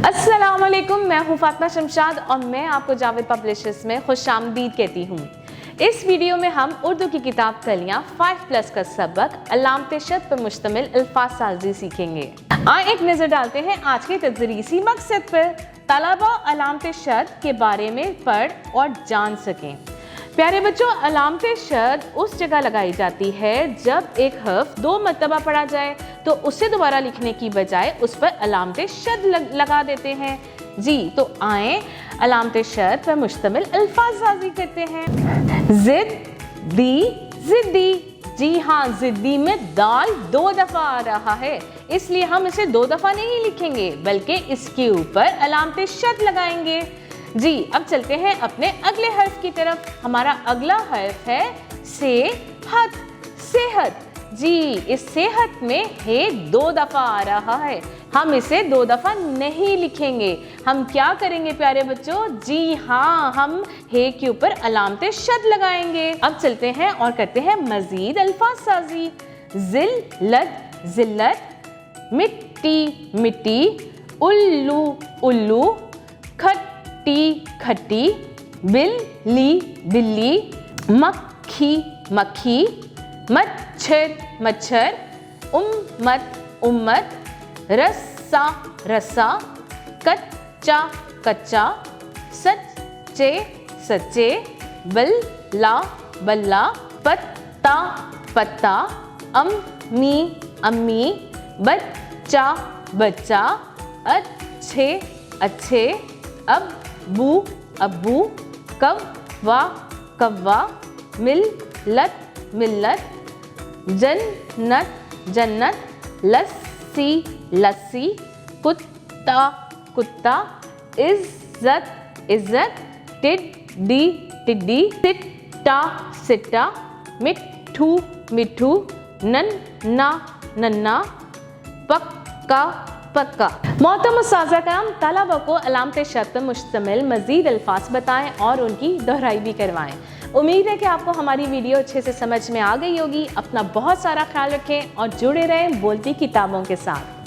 अस्सलामुअलैकुम, मैं हूँ फातिमा शमशाद और मैं आपको जावेद पब्लिशर्स में खुशामदीद कहती हूँ। इस वीडियो में हम उर्दू की किताब कलियाँ 5+ का सबक अलामत शद पर मुश्तमिल अल्फाज साजी सीखेंगे। आइए एक नज़र डालते हैं आज के तदरीसी मकसद पर। तलबा अलामत शद के बारे में पढ़ और जान सकें। प्यारे बच्चों, अलामत शद उस जगह लगाई जाती है जब एक हर्फ 2 मरतबा पढ़ा जाए तो उसे दोबारा लिखने की बजाय उस पर अलामत शद लगा देते हैं। जी तो आए अलामत शद पर मुश्तमिल अल्फाज साजी करते हैं। ज़िद्दी, ज़िद्दी। जी हाँ, ज़िद्दी में दाल 2 दफ़ा आ रहा है, इसलिए हम इसे 2 दफ़ा नहीं लिखेंगे बल्कि इसके ऊपर अलामत शद लगाएंगे। जी अब चलते हैं अपने अगले हर्फ की तरफ। हमारा अगला हर्फ है सेहत, सेहत। जी इस सेहत में हे 2 दफ़ा आ रहा है, हम इसे 2 दफ़ा नहीं लिखेंगे। हम क्या करेंगे प्यारे बच्चों? जी हाँ, हम हे के ऊपर अलामत शद लगाएंगे। अब चलते हैं और करते हैं मजीद अल्फाज साजी। जिल्लत, जिल्लत। मिट्टी, मिट्टी। उल्लू, उल्लू। खट्टी, खट्टी। बिल्ली, बिल्ली। मक्खी, मक्खी। मच्छर, मच्छर। उम्मत, उम्मत। रस्सा, रस्सा। कच्चा, कच्चा। सच्चे, सच्चे। बल्ला, बल्ला। पत्ता, पत्ता। अम्मी, अम्मी। बच्चा, बच्चा। अच्छे, अच्छे। अब्बू, अब्बू। कव्वा, कव्वा। मिल्लत, मिल्लत। जन्नत, जन्नत। लस्सी, लस्सी। कुत्ता, कुत्ता। इज्जत, इज्जत। टिड्डी, टिड्डी। सिट्टा, सिट्टा। मिट्ठू, मिट्ठू। नन्ना, नन्ना। पक्का, पक्का। मोहतरम उस्ताज़ा कराम, तलबा को अलामत शद पर मुश्तमिल मज़ीद अल्फाज बताएं और उनकी दोहराई भी करवाएं। उम्मीद है कि आपको हमारी वीडियो अच्छे से समझ में आ गई होगी। अपना बहुत सारा ख्याल रखें और जुड़े रहें बोलती किताबों के साथ।